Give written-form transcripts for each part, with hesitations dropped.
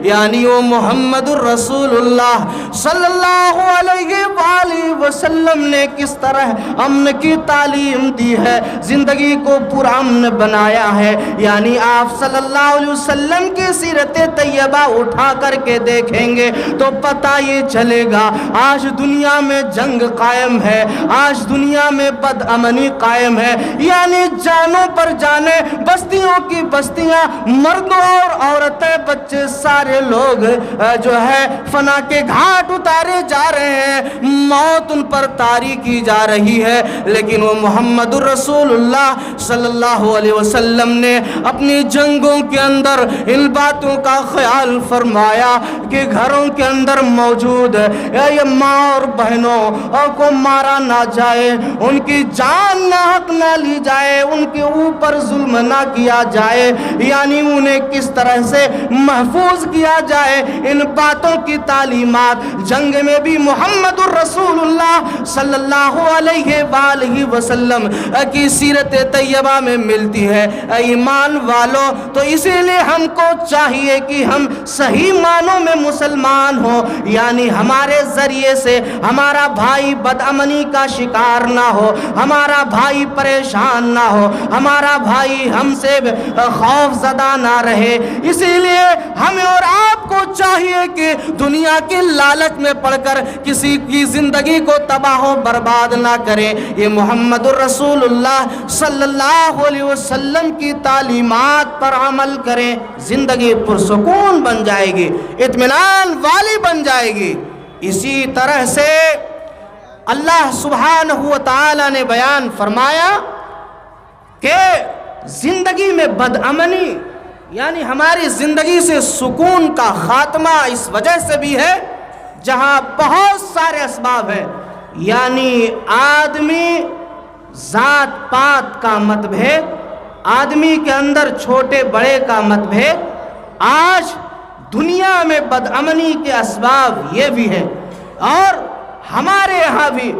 یعنی وہ محمد الرسول اللہ صلی اللہ علیہ وآلہ وسلم نے کس طرح امن کی تعلیم دی ہے، زندگی کو پرامن بنایا ہے۔ یعنی آپ صلی اللہ علیہ وسلم کی سیرت طیبہ اٹھا کر کے دیکھیں گے تو پتہ یہ چلے گا آج دنیا میں جنگ قائم ہے، آج دنیا میں بد امنی قائم ہے، یعنی جانوں پر جانے، بستیوں کی بستیاں، مردوں اور عورتیں، بچے، سارے لوگ جو ہے فنا کے گھاٹ اتارے جا رہے ہیں، موت ان پر طاری کی جا رہی ہے۔ لیکن وہ محمد الرسول اللہ صلی اللہ علیہ وسلم نے اپنی جنگوں کے اندر ان باتوں کا خیال فرمایا کہ گھروں کے اندر موجود یہ ماں اور بہنوں کو مارا نہ جائے، ان کی جان نہ حق نہ لی جائے، ان کے اوپر ظلم نہ کیا جائے، یعنی انہیں کس طرح سے محفوظ کیا جائے، ان باتوں کی تعلیمات جنگ میں بھی محمد الرسول اللہ صلی اللہ علیہ وآلہ وسلم کی سیرت طیبہ میں ملتی ہے۔ ایمان والو، تو اسی لیے ہم کو چاہیے کہ ہم صحیح معنوں میں مسلمان ہوں، یعنی ہمارے ذریعے سے ہمارا بھائی بد امنی کا شکار نہ ہو، ہمارا بھائی پریشان نہ ہو، ہمارا بھائی ہم سے خوف زدہ نہ رہے۔ اسی لیے ہمیں اور آپ کو چاہیے کہ دنیا کے لالچ میں پڑ کر کسی کی زندگی کو تباہ و برباد نہ کریں، یہ محمد الرسول اللہ صلی اللہ علیہ وسلم کی تعلیمات پر عمل کریں، زندگی پرسکون بن جائے گی، اطمینان والی بن جائے گی۔ اسی طرح سے اللہ سبحانہ و تعالی نے بیان فرمایا کہ زندگی میں بد امنی، یعنی ہماری زندگی سے سکون کا خاتمہ اس وجہ سے بھی ہے جہاں بہت سارے اسباب ہیں، یعنی آدمی ذات پات کا متبھید، آدمی کے اندر چھوٹے بڑے کا متبھید، آج دنیا میں بد امنی کے اسباب یہ بھی ہیں، اور ہمارے یہاں بھی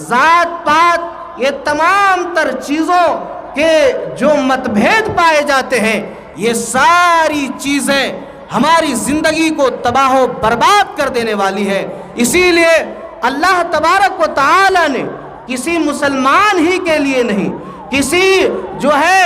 ذات پات، یہ تمام تر چیزوں کے جو متبھید پائے جاتے ہیں، یہ ساری چیزیں ہماری زندگی کو تباہ و برباد کر دینے والی ہے۔ اسی لیے اللہ تبارک و تعالی نے کسی مسلمان ہی کے لیے نہیں، کسی جو ہے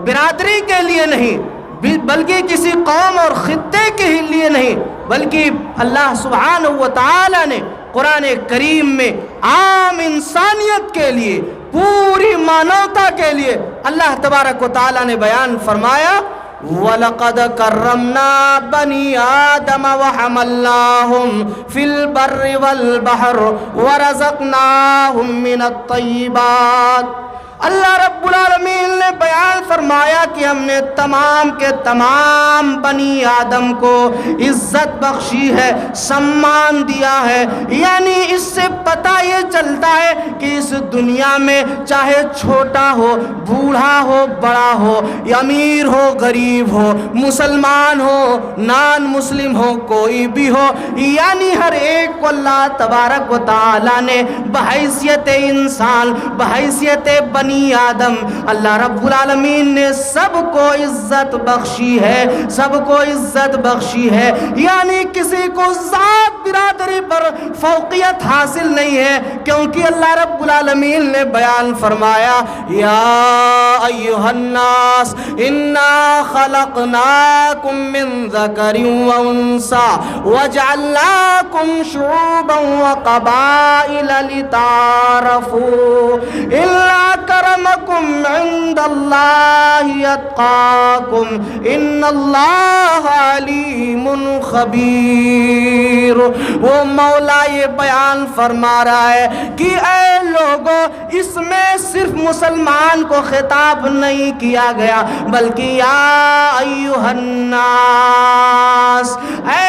برادری کے لیے نہیں، بلکہ کسی قوم اور خطے کے ہی لیے نہیں، بلکہ اللہ سبحانہ و تعالی نے قرآن کریم میں عام انسانیت کے لیے، پوری مانوتا کے لیے اللہ تبارک و تعالی نے بیان فرمایا وَلَقَدْ كَرَّمْنَا بَنِي آدَمَ وَحَمَلْنَاهُمْ فِي الْبَرِّ وَالْبَحْرِ وَرَزَقْنَاهُمْ مِنَ الطَّيِّبَاتِ۔ اللہ رب العالمین نے بیان فرمایا کہ ہم نے تمام کے تمام بنی آدم کو عزت بخشی ہے، سمان دیا ہے، یعنی اس سے پتہ یہ چلتا ہے کہ اس دنیا میں چاہے چھوٹا ہو، بوڑھا ہو، بڑا ہو، امیر ہو، غریب ہو، مسلمان ہو، نان مسلم ہو، کوئی بھی ہو، یعنی ہر ایک کو اللہ تبارک و تعالی نے بحیثیت انسان، بحیثیت بنی آدم، اللہ رب العالمین نے سب کو عزت بخشی ہے، سب کو عزت بخشی ہے، یعنی کسی کو ذات برادری پر فوقیت حاصل نہیں ہے، کیونکہ اللہ رب العالمین نے بیان فرمایا یا ایھا الناس انا خلقناکم من ذکر و انثی وجعلناکم شعوبا وقبائل لتعارفوا کرمکم عند اللہ اتقاکم ان اللہ علیم خبیر۔ وہ مولا یہ بیان فرما رہا ہے کہ اے لوگوں، اس میں صرف مسلمان کو خطاب نہیں کیا گیا، بلکہ یا ایھا الناس، اے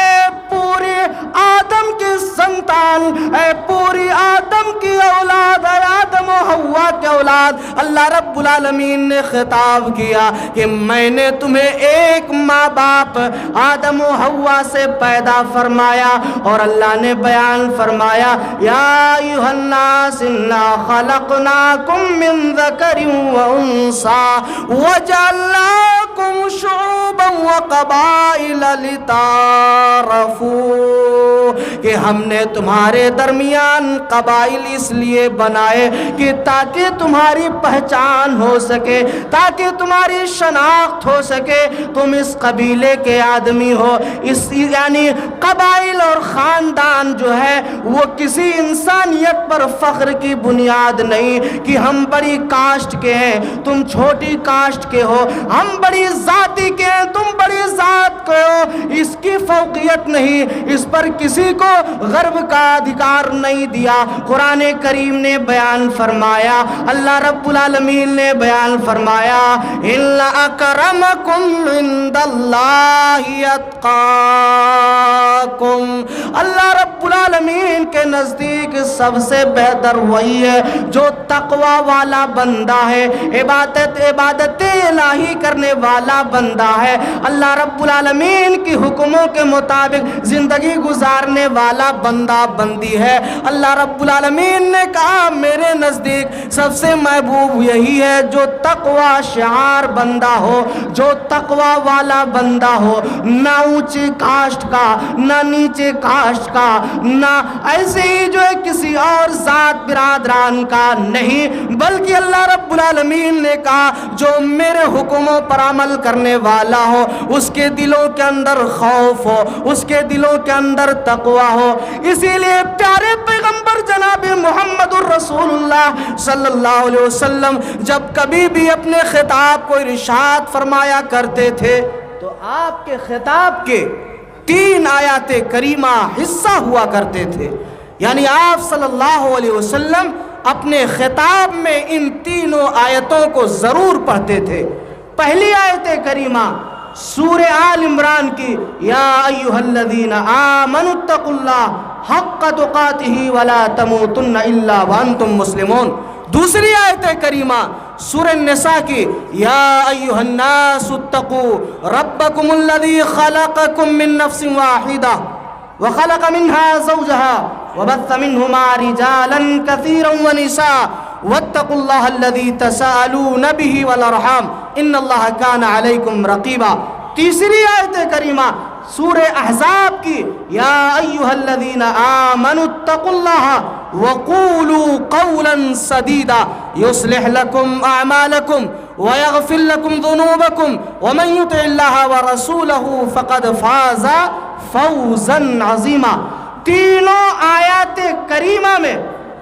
پورے آدم کے سنتان، اے پوری آدم کی اولاد، اے آدم و حوا کے اولاد. اللہ رب العالمین نے خطاب کیا کہ میں نے تمہیں ایک ماں باپ آدم و حوا سے پیدا فرمایا, اور اللہ نے بیان فرمایا یا ایھا الناس انا خلقناکم من ذکر و انثی وجعلناکم شعوبا وقبائل لتعارفوا, کہ ہم نے تمہارے درمیان قبائل اس لیے بنائے کہ تاکہ تمہاری پہچان ہو سکے, تاکہ تمہاری شناخت ہو سکے, تم اس قبیلے کے آدمی ہو. اس یعنی قبائل اور خاندان جو ہے وہ کسی انسانیت پر فخر کی بنیاد نہیں کہ ہم بڑی کاسٹ کے ہیں تم چھوٹی کاسٹ کے ہو, ہم بڑی ذاتی کے ہیں تم بڑی ذات کے ہو. اس کی فوقیت نہیں, اس پر کسی کو غرب کا ادھیکار نہیں دیا. قرآن کریم نے بیان فرمایا, اللہ رب العالمین نے بیان فرمایا اِنَّ أَكْرَمَكُمْ عِنْدَ اللَّهِ أَتْقَاكُمْ, اللہ رب العالمین کے نزدیک سب سے بہتر وہی ہے جو تقوی والا بندہ ہے, عبادت الہی کرنے والا بندہ ہے, اللہ رب العالمین کی حکموں کے مطابق زندگی گزارنے والا بندہ بندی ہے. اللہ رب العالمین نے کہا میرے نزدیک سب سے محبوب یہی ہے جو تقوی شعار بندہ ہو, جو تقوی والا بندہ ہو, نہ اونچی کاسٹ کا نہ نیچے کاسٹ کا, نہ ایسے ہی جو ہے کسی اور ذات برادران کا نہیں, بلکہ اللہ رب العالمین نے کہا جو میرے حکموں پر عمل کرنے والا ہو, اس کے دلوں کے اندر خوف ہو, اس کے دلوں کے اندر تقوی ہو. اسی لیے پیارے پیغمبر جناب محمد الرسول اللہ صلی اللہ علیہ وسلم جب کبھی بھی اپنے خطاب کو ارشاد فرمایا کرتے تھے تو آپ کے خطاب کے 3 آیات کریمہ حصہ ہوا کرتے تھے. یعنی آپ صلی اللہ علیہ وسلم اپنے خطاب میں ان 3 آیتوں کو ضرور پڑھتے تھے. پہلی آیت کریمہ سورہ آل عمران کی یا ایھا الذین آمنوا اتقوا اللہ حق تقاتہ ولا تموتن الا وانتم مسلمون. دوسری آیت کریمہ سورہ النساء کی یا ایھا الناس اتقوا ربکم الذی خلقکم من نفس واحدہ وخلق منها زوجها وبث منهما رجالا كثيرا ونساء واتقوا الله الذي تساءلون به والارحام ان الله كان عليكم رقيبا. تیسری آیت کریمہ سورہ احزاب کی یا ایھا الذین آمنوا اتقوا اللہ وقولوا قولا سدیدا یصلح لکم اعمالکم ویغفر لکم ذنوبکم ومن یطع اللہ ورسولہ فقد فاز فوزا عظیما. تینوں آیات کریمہ میں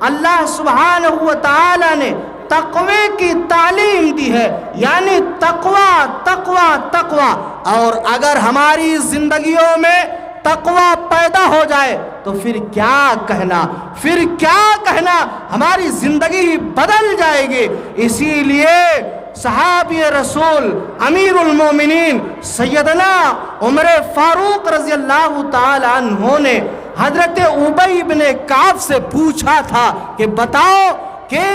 اللہ سبحانہ و تعالی نے تقوی کی تعلیم دی ہے, یعنی تقوی تقوی تقوی. اور اگر ہماری زندگیوں میں تقوی پیدا ہو جائے تو پھر کیا کہنا, ہماری زندگی بدل جائے گی. اسی لیے صحابی رسول امیر المومنین سیدنا عمر فاروق رضی اللہ تعالی عنہ نے حضرت ابی بن کعب سے پوچھا تھا کہ بتاؤ کہ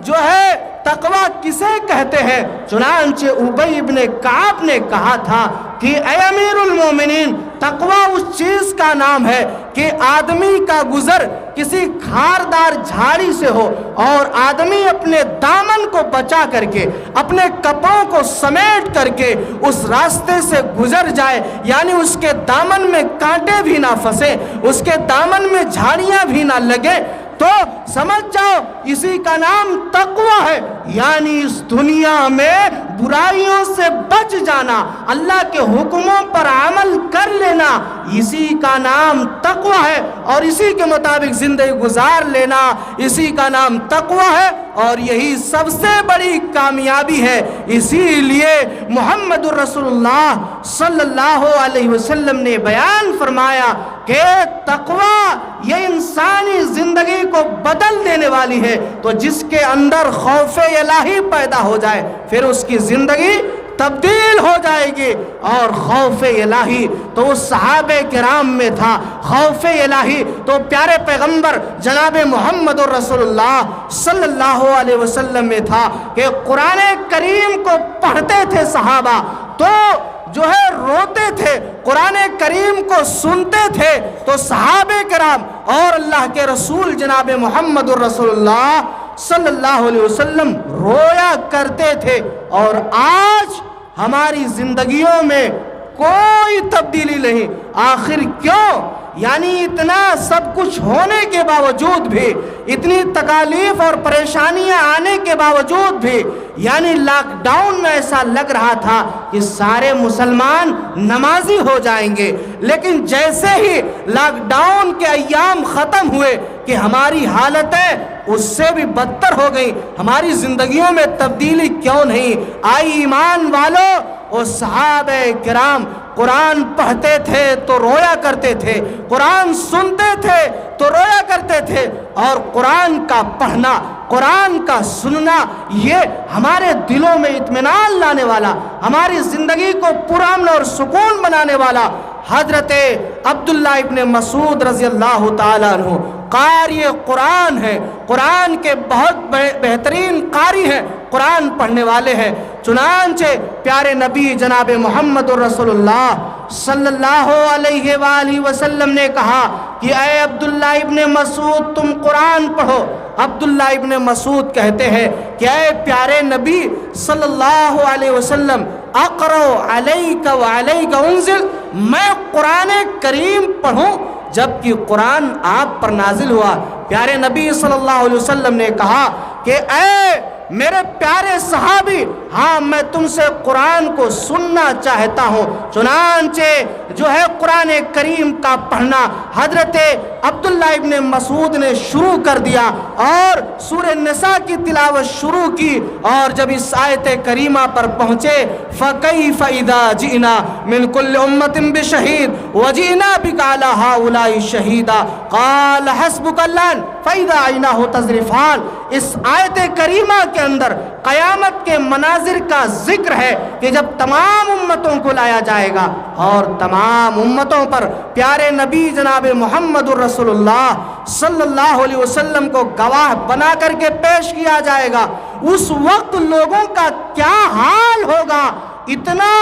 جو ہے تقوی کسے کہتے ہیں. چنانچہ ابی بن کعب نے کہا تھا کہ اے امیر المومنین, تقوی اس چیز کا نام ہے کہ آدمی کا گزر کسی خاردار جھاڑی سے ہو اور آدمی اپنے دامن کو بچا کر کے اپنے کپڑوں کو سمیٹ کر کے اس راستے سے گزر جائے, یعنی اس کے دامن میں کانٹے بھی نہ پھنسے, اس کے دامن میں جھاڑیاں بھی نہ لگے, تو سمجھ جاؤ اسی کا نام تقوی ہے. یعنی اس دنیا میں برائیوں سے بچ جانا, اللہ کے حکموں پر عمل کر لینا, اسی کا نام تقوی ہے, اور اسی کے مطابق زندگی گزار لینا اسی کا نام تقوی ہے, اور یہی سب سے بڑی کامیابی ہے. اسی لیے محمد الرسول اللہ صلی اللہ علیہ وسلم نے بیان فرمایا کہ تقوی یہ انسانی زندگی کو بدل دینے والی ہے. تو جس کے اندر خوف الہی پیدا ہو جائے پھر اس کی زندگی تبدیل ہو جائے گی۔ اور خوف الہی تو اس صحابہ کرام میں تھا، خوف الہی تو پیارے پیغمبر جناب محمد رسول اللہ صلی اللہ علیہ وسلم میں تھا کہ قرآن کریم کو پڑھتے تھے صحابہ تو جو ہے روتے تھے، قرآن کریم کو سنتے تھے تو صحابہ کرام اور اللہ کے رسول جناب محمد رسول اللہ صلی اللہ علیہ وسلم رویا کرتے تھے۔ اور آج ہماری زندگیوں میں کوئی تبدیلی نہیں۔ آخر کیوں؟ یعنی اتنا سب کچھ ہونے کے باوجود بھی، اتنی تکالیف اور پریشانیاں آنے کے باوجود بھی، یعنی لاک ڈاؤن میں ایسا لگ رہا تھا کہ سارے مسلمان نمازی ہو جائیں گے، لیکن جیسے ہی لاک ڈاؤن کے ایام ختم ہوئے کہ ہماری حالتیں اس سے بھی بدتر ہو گئی۔ ہماری زندگیوں میں تبدیلی کیوں نہیں آئی؟ ایمان والو، وہ صحابہ کرام قرآن پڑھتے تھے تو رویا کرتے تھے، قرآن سنتے تھے تو رویا کرتے تھے، اور قرآن کا پڑھنا، قرآن کا سننا یہ ہمارے دلوں میں اطمینان لانے والا، ہماری زندگی کو پرامن اور سکون بنانے والا حضرت عبداللہ ابن مسعود رضی اللہ تعالیٰ عنہ قاری قرآن ہے، قرآن کے بہت بہترین قاری ہیں، قرآن پڑھنے والے ہیں۔ چنانچہ پیارے نبی جناب محمد رسول اللہ صلی اللہ علیہ وآلہ وسلم نے کہا کہ اے عبداللہ ابن مسعود تم قرآن پڑھو۔ عبداللہ ابن مسعود کہتے ہیں کہ اے پیارے نبی صلی اللہ علیہ وسلم اقرأ علیک وعلیک انزل، میں قرآن کریم پڑھوں جبکہ قرآن آپ پر نازل ہوا۔ پیارے نبی صلی اللہ علیہ وسلم نے کہا کہ اے میرے پیارے صحابی، ہاں میں تم سے قرآن کو سننا چاہتا ہوں۔ چنانچہ جو ہے قرآن کریم کا پڑھنا حضرت عبداللہ ابن مسعود نے شروع کر دیا اور سورہ نساء کی تلاوت شروع کی، اور جب اس آیت کریمہ پر پہنچے فَكَيْفَ إِذَا جِئْنَا مِنْ كُلِّ أُمَّةٍ بِشَهِيدٍ وَجِئْنَا بِكَ عَلَى هَؤُلَاءِ شَهِيدًا قَالَ حَسْبُكَ اللَّهُ فَإِذَا عَيْنَاهُ تَذْرِفَانِ۔ اس آیت کریمہ کے اندر قیامت کے مناظر کا ذکر ہے کہ جب تمام امتوں کو لایا جائے گا اور تمام امتوں پر پیارے نبی جناب محمد الرسول اللہ صلی اللہ علیہ وسلم کو گواہ بنا کر کے پیش کیا جائے گا، اس وقت لوگوں کا کیا حال ہوگا؟ اتنا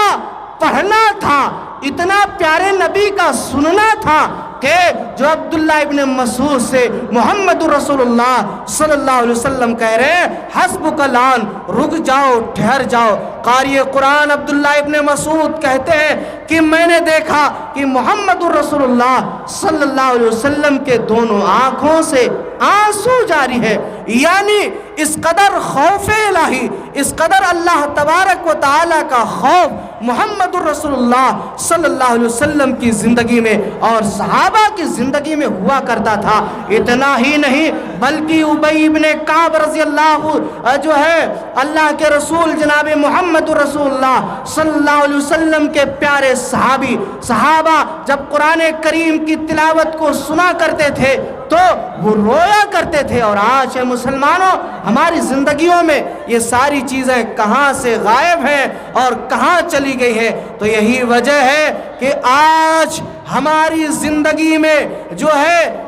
پڑھنا تھا، اتنا پیارے نبی کا سننا تھا کہ جو عبداللہ ابن مسعود سے محمد رسول اللہ صلی اللہ علیہ وسلم کہہ رہے ہیں حسبک الآن، رک جاؤ، ٹھہر جاؤ۔ قاری قرآن عبداللہ ابن مسعود کہتے ہیں کہ میں نے دیکھا کہ محمد رسول اللہ صلی اللہ علیہ وسلم کے دونوں آنکھوں سے آنسو جاری ہے، یعنی اس قدر خوف الہی، اس قدر اللہ تبارک و تعالیٰ کا خوف محمد رسول اللہ صلی اللہ علیہ وسلم کی زندگی میں اور صحابہ کی زندگی میں ہوا کرتا تھا۔ اتنا ہی نہیں بلکہ ابی ابن کعب رضی اللہ جو ہے اللہ کے رسول جناب محمد رسول اللہ صلی اللہ علیہ وسلم کے پیارے صحابہ جب قرآن کریم کی تلاوت کو سنا کرتے تھے تو وہ رویا کرتے تھے۔ اور آج مسلمانوں ہماری زندگیوں میں یہ ساری چیزیں کہاں سے غائب ہیں اور کہاں چلی گئی ہیں؟ تو یہی وجہ ہے کہ آج ہماری زندگی میں جو ہے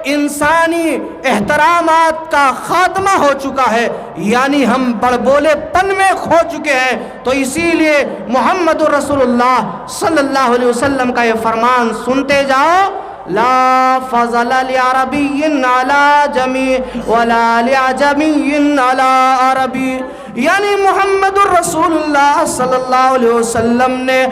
انسانی احترامات کا خاتمہ ہو چکا ہے، یعنی ہم بڑبولے پن میں کھو چکے ہیں۔ تو اسی لیے محمد رسول اللہ صلی اللہ علیہ وسلم کا یہ فرمان سنتے جاؤ، لا فضل لعربی علی جمی ولا لعجمی علی عربی، یعنی محمد الرسول اللہ صلی اللہ علیہ وسلم نے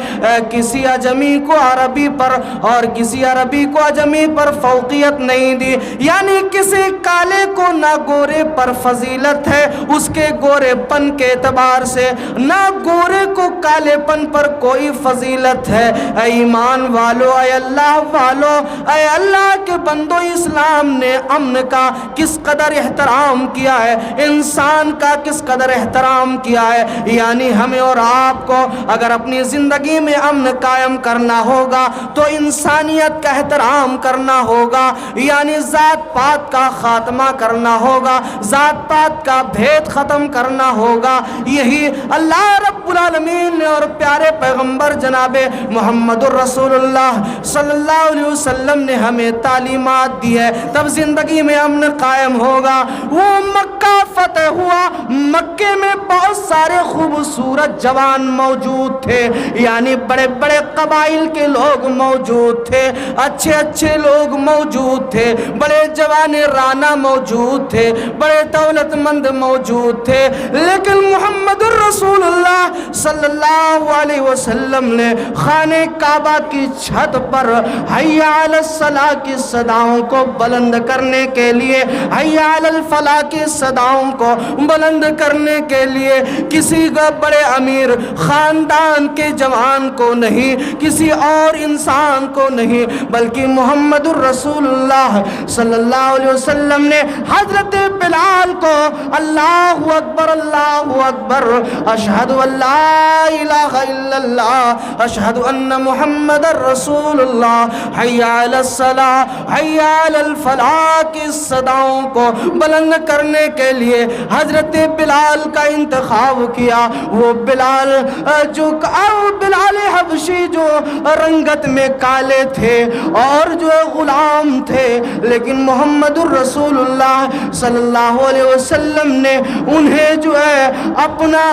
کسی عجمی کو عربی پر اور کسی عربی کو عجمی پر فوقیت نہیں دی، یعنی کسی کالے کو نہ گورے پر فضیلت ہے اس کے گورے پن کے اعتبار سے، نہ گورے کو کالے پن پر کوئی فضیلت ہے۔ اے ایمان والو، اے اللہ والو، اے اللہ کے بندو، اسلام نے امن کا کس قدر احترام کیا ہے، انسان کا کس قدر احترام احترام کیا ہے. یعنی ہمیں اور آپ کو اگر اپنی زندگی میں امن قائم کرنا ہوگا تو انسانیت کا احترام کرنا ہوگا, یعنی ذات پات کا خاتمہ کرنا ہوگا, ذات پات کا بھید ختم کرنا ہوگا. یہی اللہ رب العالمین نے اور پیارے پیغمبر جناب محمد الرسول اللہ صلی اللہ علیہ وسلم نے ہمیں تعلیمات دی ہے. تب زندگی میں امن قائم ہوگا. وہ مکہ فتح ہوا, مکے میں بہت سارے خوبصورت جوان موجود تھے, یعنی بڑے بڑے قبائل کے لوگ موجود تھے, اچھے اچھے لوگ موجود تھے, بڑے جوان رانا موجود تھے, بڑے دولت مند موجود تھے. لیکن محمد الرسول اللہ صلی اللہ علیہ وسلم نے خانہ کعبہ کی چھت پر حی علی الصلاۃ کی صداؤں کو بلند کرنے کے لیے, حی علی الفلاح کی صداؤں کو بلند کرنے کے لیے کسی کا بڑے امیر خاندان کے جوان کو نہیں, کسی اور انسان کو نہیں, بلکہ محمد الرسول اللہ صلی اللہ علیہ وسلم نے حضرت بلال کو اللہ اکبر اللہ اکبر اشہد ان لا الہ الا اللہ اشہد ان محمد الرسول اللہ حی علی الصلاۃ حی علی الفلاح کی صداؤں کو بلند کرنے کے لیے حضرت بلال کا انتخاب کیا. وہ بلال جو بلال حبشی جو رنگت میں کالے تھے اور جو غلام تھے, لیکن محمد الرسول اللہ صلی اللہ علیہ وسلم نے انہیں جو ہے اپنا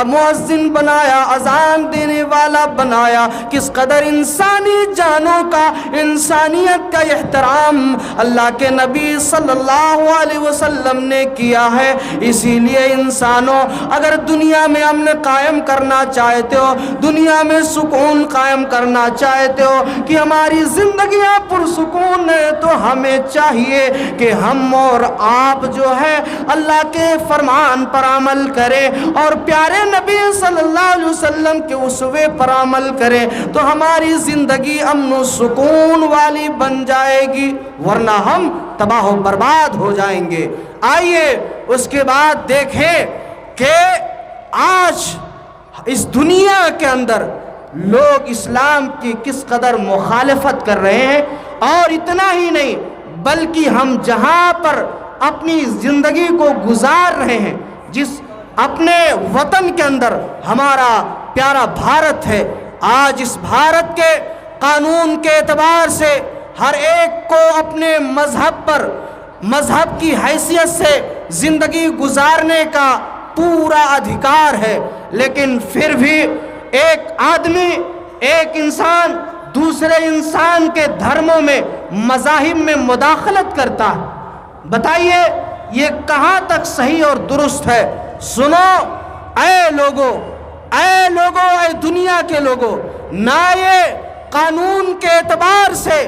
مؤذن بنایا, اذان دینے والا بنایا. کس قدر انسانی جانوں کا, انسانیت کا احترام اللہ کے نبی صلی اللہ علیہ وسلم نے کیا ہے. اسی لیے انسانوں, اگر دنیا میں امن قائم کرنا چاہتے ہو, دنیا میں سکون قائم کرنا چاہتے ہو کہ ہماری زندگیاں پرسکون ہے, تو ہمیں چاہیے کہ ہم اور آپ جو ہے اللہ کے فرمان پر عمل کریں اور پیارے نبی صلی اللہ علیہ وسلم کے اسوے پر عمل کریں, تو ہماری زندگی امن و سکون والی بن جائے گی, ورنہ ہم تباہ و برباد ہو جائیں گے. آئیے اس کے بعد دیکھیں کہ آج اس دنیا کے اندر لوگ اسلام کی کس قدر مخالفت کر رہے ہیں. اور اتنا ہی نہیں, بلکہ ہم جہاں پر اپنی زندگی کو گزار رہے ہیں, جس اپنے وطن کے اندر ہمارا پیارا بھارت ہے, آج اس بھارت کے قانون کے اعتبار سے ہر ایک کو اپنے مذہب پر, مذہب کی حیثیت سے زندگی گزارنے کا پورا ادھیکار ہے. لیکن پھر بھی ایک آدمی, ایک انسان دوسرے انسان کے دھرموں میں, مذاہب میں مداخلت کرتا ہے. بتائیے یہ کہاں تک صحیح اور درست ہے؟ سنو اے لوگوں, اے دنیا کے لوگوں, نہ یہ قانون کے اعتبار سے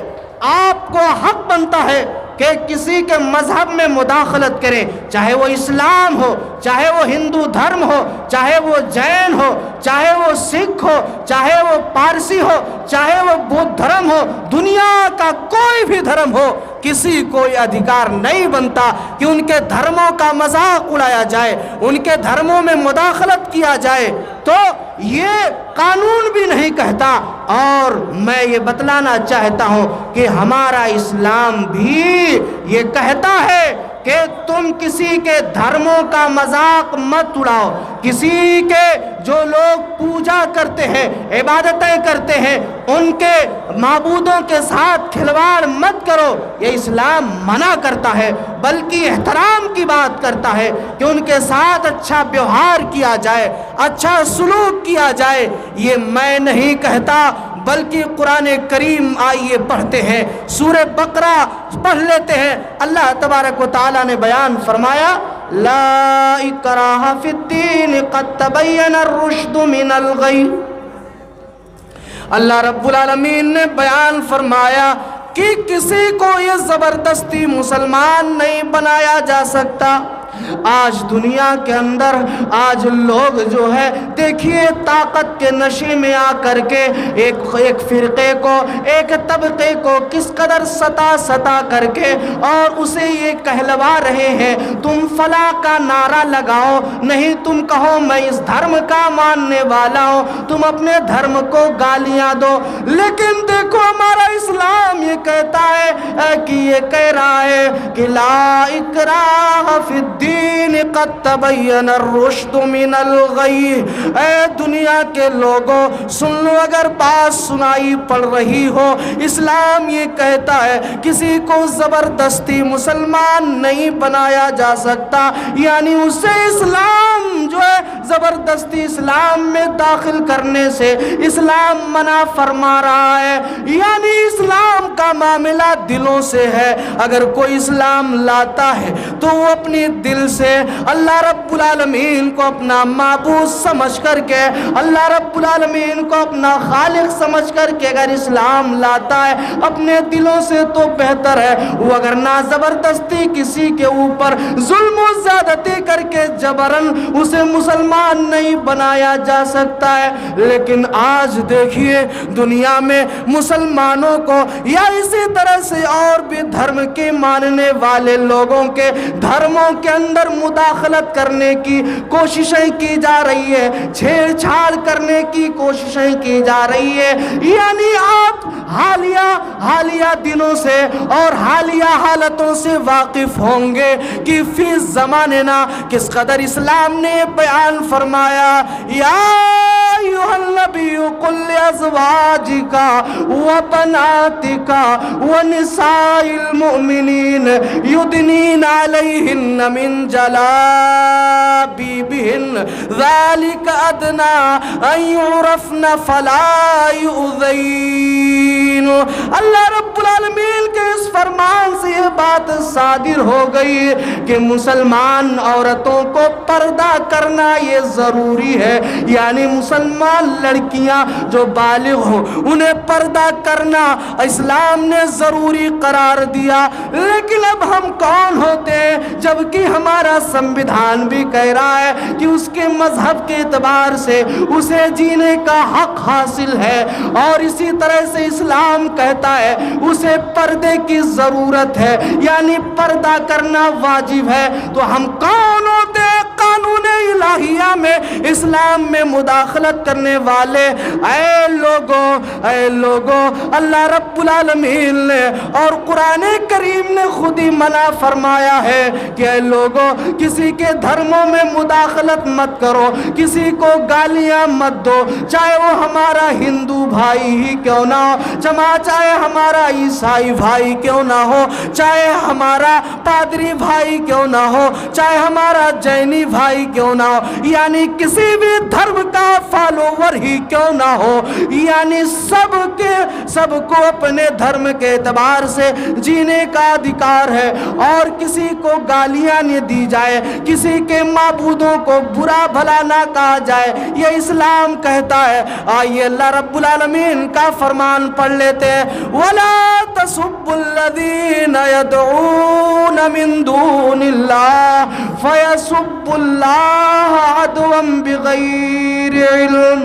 آپ کو حق بنتا ہے کہ کسی کے مذہب میں مداخلت کریں, چاہے وہ اسلام ہو, چاہے وہ ہندو دھرم ہو, چاہے وہ جین ہو, چاہے وہ سکھ ہو, چاہے وہ پارسی ہو, چاہے وہ بدھ دھرم ہو, دنیا کا کوئی بھی دھرم ہو, کسی کو یہ ادھیکار نہیں بنتا کہ ان کے دھرموں کا مذاق اڑایا جائے, ان کے دھرموں میں مداخلت کیا جائے. تو یہ قانون بھی نہیں کہتا, اور میں یہ بتلانا چاہتا ہوں کہ ہمارا اسلام بھی یہ کہتا ہے کہ تم کسی کے دھرموں کا مذاق مت اڑاؤ, کسی کے جو لوگ پوجا کرتے ہیں, عبادتیں کرتے ہیں, ان کے معبودوں کے ساتھ کھلواڑ مت کرو. یہ اسلام منع کرتا ہے, بلکہ احترام کی بات کرتا ہے کہ ان کے ساتھ اچھا ویوہار کیا جائے, اچھا سلوک کیا جائے. یہ میں نہیں کہتا, بلکہ قرآن کریم آئیے پڑھتے ہیں, سورہ بقرہ پڑھ لیتے ہیں. اللہ تبارک و تعالیٰ نے بیان فرمایا, لا اکراہ فی الدین قد تبین الرشد من الغی. اللہ رب العالمین نے بیان فرمایا کہ کسی کو یہ زبردستی مسلمان نہیں بنایا جا سکتا. آج دنیا کے اندر آج لوگ جو ہے دیکھیے طاقت کے نشے میں آ کر کے ایک فرقے کو ایک طبقے کو کس قدر ستا کر کے اور اسے یہ کہلوا رہے ہیں تم فلاں کا نعرہ لگاؤ، نہیں تم کہو میں اس دھرم کا ماننے والا ہوں، تم اپنے دھرم کو گالیاں دو۔ لیکن دیکھو ہمارا اسلام یہ کہتا ہے کہ یہ کہہ رہا ہے کہ لا اکراہ فی الدین قد تبین الرشد من الغی۔ اے دنیا کے لوگوں سن لو، اگر بات سنائی پڑ رہی ہو، اسلام یہ کہتا ہے کسی کو زبردستی مسلمان نہیں بنایا جا سکتا، یعنی اسے اسلام جو ہے زبردستی اسلام میں داخل کرنے سے اسلام منع فرما رہا ہے، یعنی اسلام کا معاملہ دلوں سے ہے۔ اگر کوئی اسلام لاتا ہے تو وہ اپنی دل سے اللہ رب العالمین کو اپنا معبود سمجھ کر کے، اللہ رب العالمین کو اپنا خالق سمجھ کر کے اگر اسلام لاتا ہے اپنے دلوں سے تو بہتر ہے، وہ اگر نہ زبردستی کسی کے اوپر ظلم و زیادتی کر کے جبرن اسے مسلمان نہیں بنایا جا سکتا ہے۔ لیکن آج دیکھیے دنیا میں مسلمانوں کو یا اسی طرح سے اور بھی دھرم کے ماننے والے لوگوں کے دھرموں کے اندر مداخلت کرنے کی کوششیں کی جا رہی ہے، چھیڑ چھاڑ کرنے کی کوششیں کی جا رہی ہے، یعنی آپ حالیہ دنوں سے اور حالیہ حالتوں سے واقف ہوں گے کہ فی زماننا کس قدر اسلام نے بیان فرمایا یا ایھا النبی قل لازواجک وبناتک ونساء المؤمنین یدنین علیہن من جلابیبہن ذلک ادنی ان یعرفن فلا یؤذین۔ اللہ رب العالمین کے اس فرمان سے یہ بات صادر ہو گئی کہ مسلمان عورتوں کو پردہ کرنا یہ ضروری ہے، یعنی مسلمان لڑکیاں جو بالغ ہوں انہیں پردہ کرنا اسلام نے ضروری قرار دیا۔ لیکن اب ہم کون ہوتے ہیں جبکہ ہمارا سنویدھان بھی کہہ رہا ہے کہ اس کے مذہب کے اعتبار سے اسے جینے کا حق حاصل ہے، اور اسی طرح سے اسلام کہتا ہے اسے پردے کی ضرورت ہے، یعنی پردہ کرنا واجب ہے۔ تو ہم کون ہوتے ہیں قانون الہیہ میں اسلام میں مداخلت کرنے والے؟ اے لوگوں اللہ رب العالمین نے اور قرآن کریم نے خود ہی منع فرمایا ہے کہ اے لوگوں کسی کے دھرموں میں مداخلت مت کرو، کسی کو گالیاں مت دو، چاہے وہ ہمارا ہندو بھائی ہی کیوں نہ ہو، چاہے ہمارا عیسائی بھائی کیوں نہ ہو، چاہے ہمارا پادری بھائی کیوں نہ ہو، چاہے ہمارا جینی بھائی کیوں نہ ہو، یعنی کسی بھی دھرم کا فالوور ہی کیوں نہ ہو، یعنی سب کو اپنے دھرم کے اعتبار سے جینے کا ادھیکار ہے، اور کسی کو گالیاں نہ دی جائے، کسی کے معبودوں کو برا بھلا نہ کہا جائے، یہ اسلام کہتا ہے۔ آئیے اللہ رب العالمین کا فرمان پڑھ لیتے ہیں، وَلَا تَسُبُّوا الَّذِينَ يَدْعُونَ مِن دُونِ اللَّهِ فَيَسُبُّوا اللَّهَ عَدْوًا بِغَيْرِ عِلْمٍ۔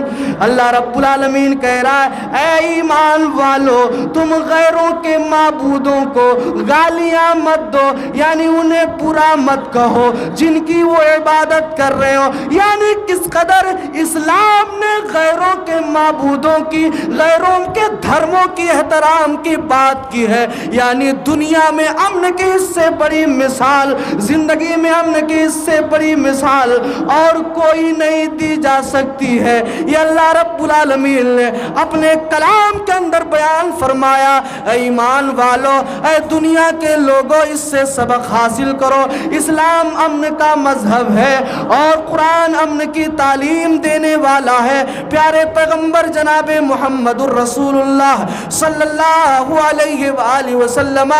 اللہ رب العالمین کہہ رہا ہے اے ایمان والو تم غیروں کے معبودوں کو گالیاں مت دو، یعنی انہیں برا مت کہو جن کی وہ عبادت کر رہے ہو، یعنی کس قدر اسلام نے غیروں کے معبودوں کی، غیروں کے دھرموں کی احترام کی بات کی ہے، یعنی دنیا میں امن کی اس سے بڑی مثال، زندگی میں امن کی اس سے بڑی مثال اور کوئی نہیں دی جا سکتی ہے۔ یہ اللہ رب العالمین نے اپنے کلام کے اندر بیان فرمایا۔ اے ایمان والو، اے دنیا کے لوگوں اس سے سبق حاصل کرو، اسلام امن کا مذہب ہے اور قرآن امن کی تعلیم دینے والا ہے۔ پیارے پیغمبر جناب محمد الرسول اللہ صلی اللہ علیہ وآلہ وسلم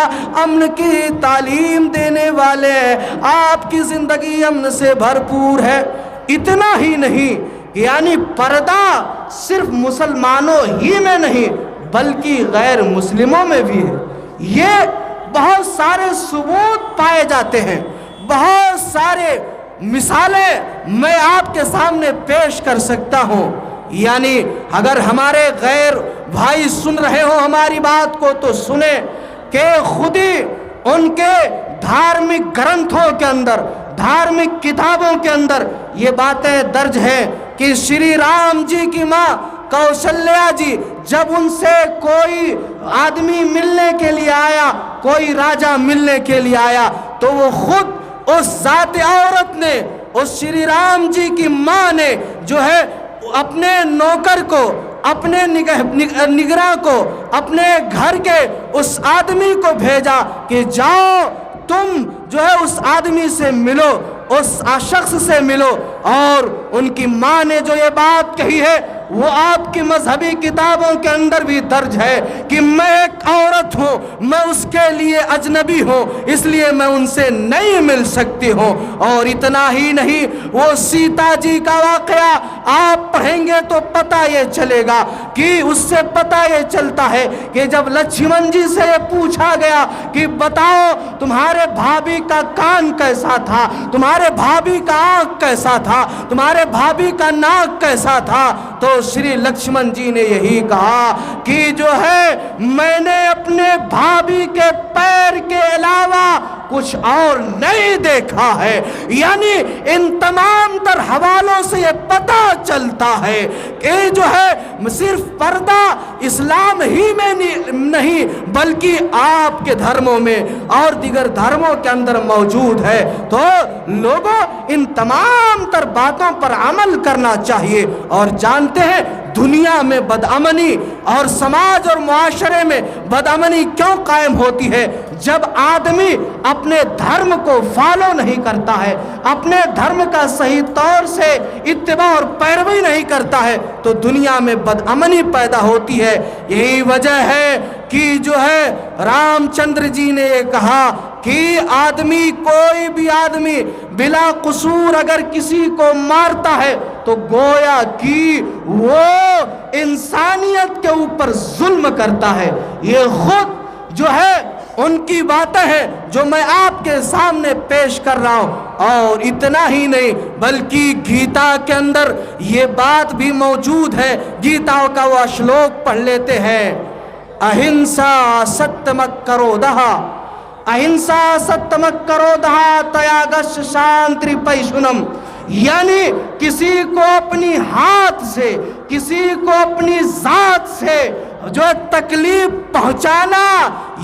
امن کی تعلیم دینے والے، آپ کی زندگی امن سے بھرپور ہے۔ اتنا ہی نہیں، یعنی پردہ صرف مسلمانوں ہی میں نہیں بلکہ غیر مسلموں میں بھی ہے۔ یہ بہت سارے ثبوت پائے جاتے ہیں، بہت سارے مثالیں میں آپ کے سامنے پیش کر سکتا ہوں. یعنی اگر ہمارے غیر بھائی سن رہے ہوں ہماری بات کو تو سنیں کہ خود ہی ان کے دھارمک گرنتھوں کے اندر، دھارمک کتابوں کے اندر یہ باتیں درج ہیں کہ شری رام جی کی ماں کوشلیہ جی جب ان سے کوئی آدمی ملنے کے لیے آیا، کوئی راجہ ملنے کے لیے آیا، تو وہ خود اس ذات عورت نے، اس شری رام جی کی ماں نے جو ہے اپنے نوکر کو، اپنے نگراں کو، اپنے گھر کے اس آدمی کو بھیجا کہ جاؤ تم جو ہے اس آدمی سے ملو، اس شخص سے ملو. اور ان کی ماں نے جو یہ بات کہی ہے وہ آپ کی مذہبی کتابوں کے اندر بھی درج ہے کہ میں ایک عورت ہوں، میں اس کے لیے اجنبی ہوں، اس لیے میں ان سے نہیں مل سکتی ہوں. اور اتنا ہی نہیں، وہ سیتا جی کا واقعہ آپ پڑھیں گے تو پتہ یہ چلے گا کہ اس سے پتہ یہ چلتا ہے کہ جب لکشمن جی سے یہ پوچھا گیا کہ بتاؤ تمہارے بھابھی کا کان کیسا تھا، تمہارے بھابھی کا آنکھ کیسا تھا، تمہارے بھابھی کا ناک کیسا تھا، تو شری لکشمن جی نے یہی کہا کہ جو ہے میں نے اپنے بھابھی کے پیر کے علاوہ کچھ اور نہیں دیکھا ہے. یعنی ان تمام تر حوالوں سے یہ پتہ چلتا ہے کہ جو ہے صرف پردہ اسلام ہی میں نہیں بلکہ آپ کے دھرموں میں اور دیگر دھرموں کے اندر موجود ہے. تو لوگوں ان تمام تر باتوں پر عمل کرنا چاہیے. اور جانتے ہیں دنیا میں بدامنی اور سماج اور معاشرے میں بدامنی کیوں قائم ہوتی ہے؟ جب آدمی اپنے دھرم کو فالو نہیں کرتا ہے، اپنے دھرم کا صحیح طور سے اتباع اور پیروی نہیں کرتا ہے تو دنیا میں بدامنی پیدا ہوتی ہے. یہی وجہ ہے کہ جو ہے رام چندر جی نے یہ کہا کہ آدمی، کوئی بھی آدمی بلا قصور اگر کسی کو مارتا ہے تو گویا کہ وہ انسانیت کے اوپر ظلم کرتا ہے. یہ خود جو ہے ان کی باتیں ہیں جو میں آپ کے سامنے پیش کر رہا ہوں. اور اتنا ہی نہیں بلکہ گیتا کے اندر یہ بات بھی موجود ہے. گیتا کا وہ شلوک پڑھ لیتے ہیں، اہنسا ستمک کرودھا، اہنسا ستمک کرودھا تیاگش شانتری پیشنم. یعنی کسی کو اپنی ہاتھ سے، کسی کو اپنی ذات سے جو تکلیف پہنچانا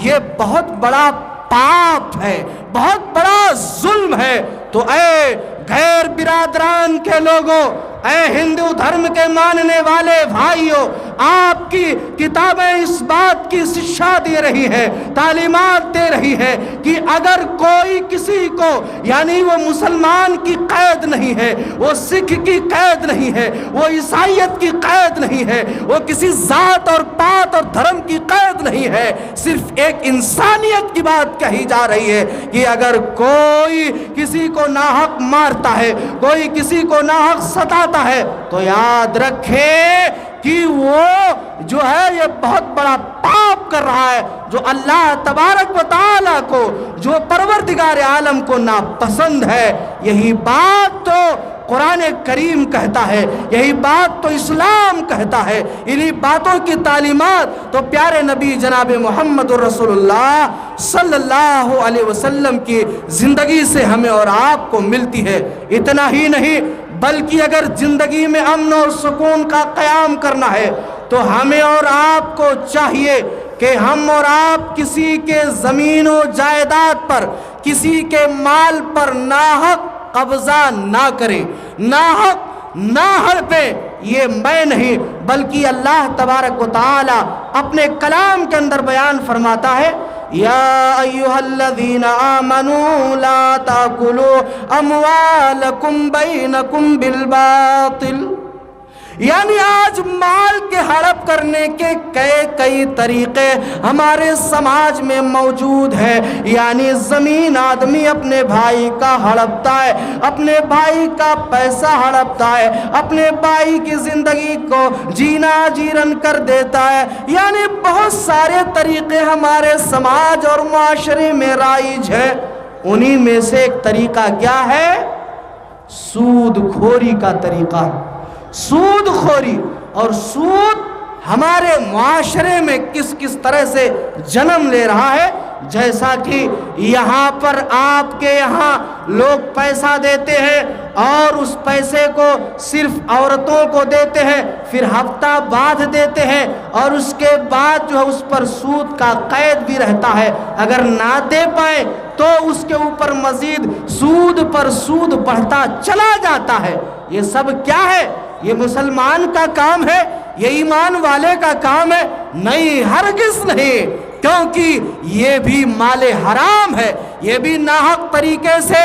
یہ بہت بڑا پاپ ہے، بہت بڑا ظلم ہے. تو اے غیر برادران کے لوگوں، اے ہندو دھرم کے ماننے والے بھائیوں، آپ کی کتابیں اس بات کی شکشا دے رہی ہے، تعلیمات دے رہی ہے کہ اگر کوئی کسی کو، یعنی وہ مسلمان کی قید نہیں ہے، وہ سکھ کی قید نہیں ہے، وہ عیسائیت کی قید نہیں ہے، وہ کسی ذات اور پات اور دھرم کی قید نہیں ہے، صرف ایک انسانیت کی بات کہی جا رہی ہے کہ اگر کوئی کسی کو ناحق مارتا ہے، کوئی کسی کو ناحق ستاتا ہے تو یاد رکھے کہ وہ جو ہے یہ بہت بڑا پاپ کر رہا ہے جو اللہ تبارک و تعالیٰ کو، جو پروردگار عالم کو ناپسند ہے. یہی بات تو قرآن کریم کہتا ہے، یہی بات تو اسلام کہتا ہے. انہی باتوں کی تعلیمات تو پیارے نبی جناب محمد رسول اللہ صلی اللہ علیہ وسلم کی زندگی سے ہمیں اور آپ کو ملتی ہے. اتنا ہی نہیں بلکہ اگر زندگی میں امن اور سکون کا قیام کرنا ہے تو ہمیں اور آپ کو چاہیے کہ ہم اور آپ کسی کے زمین و جائیداد پر، کسی کے مال پر ناحق قبضہ نہ کریں، ناحق نہ ہڑپیں. یہ میں نہیں بلکہ اللہ تبارک و تعالی اپنے کلام کے اندر بیان فرماتا ہے، یا ایھا الذین آمنوا لا تاکلوا اموالکم بینکم بالباطل. یعنی آج مال کے ہڑپ کرنے کے کئی طریقے ہمارے سماج میں موجود ہے. یعنی زمین آدمی اپنے بھائی کا ہڑپتا ہے، اپنے بھائی کا پیسہ ہڑپتا ہے، اپنے بھائی کی زندگی کو جینا جیرن کر دیتا ہے. یعنی بہت سارے طریقے ہمارے سماج اور معاشرے میں رائج ہے. انہی میں سے ایک طریقہ کیا ہے؟ سود خوری کا طریقہ. سود خوری. اور سود ہمارے معاشرے میں کس کس طرح سے جنم لے رہا ہے. جیسا کہ یہاں پر آپ کے یہاں لوگ پیسہ دیتے ہیں اور اس پیسے کو صرف عورتوں کو دیتے ہیں, پھر ہفتہ بعد دیتے ہیں, اور اس کے بعد جو ہے اس پر سود کا قید بھی رہتا ہے. اگر نہ دے پائیں تو اس کے اوپر مزید سود پر سود بڑھتا چلا جاتا ہے. یہ سب کیا ہے؟ یہ مسلمان کا کام ہے؟ یہ ایمان والے کا کام ہے؟ نہیں, ہرگز نہیں, کیونکہ یہ بھی مال حرام ہے. یہ بھی ناحق طریقے سے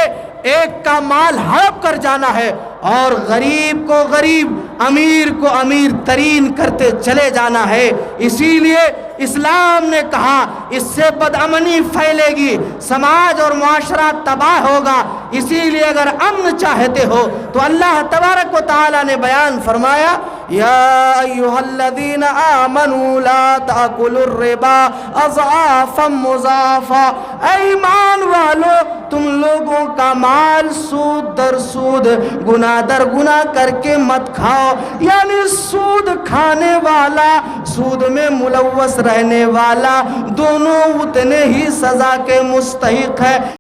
ایک کا مال ہڑپ کر جانا ہے اور غریب کو غریب, امیر کو امیر ترین کرتے چلے جانا ہے. اسی لیے اسلام نے کہا اس سے بدامنی پھیلے گی, سماج اور معاشرہ تباہ ہوگا. اسی لیے اگر امن چاہتے ہو تو اللہ تبارک و تعالی نے بیان فرمایا, یا ایھا الذین آمنوا لا تأکلوا الربا اضعافا مضاعفا. اے ایمان والو, تم لوگوں کا مال سود در سود, گناہ در گناہ کر کے مت کھاؤ. یعنی سود کھانے والا, سود میں ملوث رہنے والا, دونوں اتنے ہی سزا کے مستحق ہے.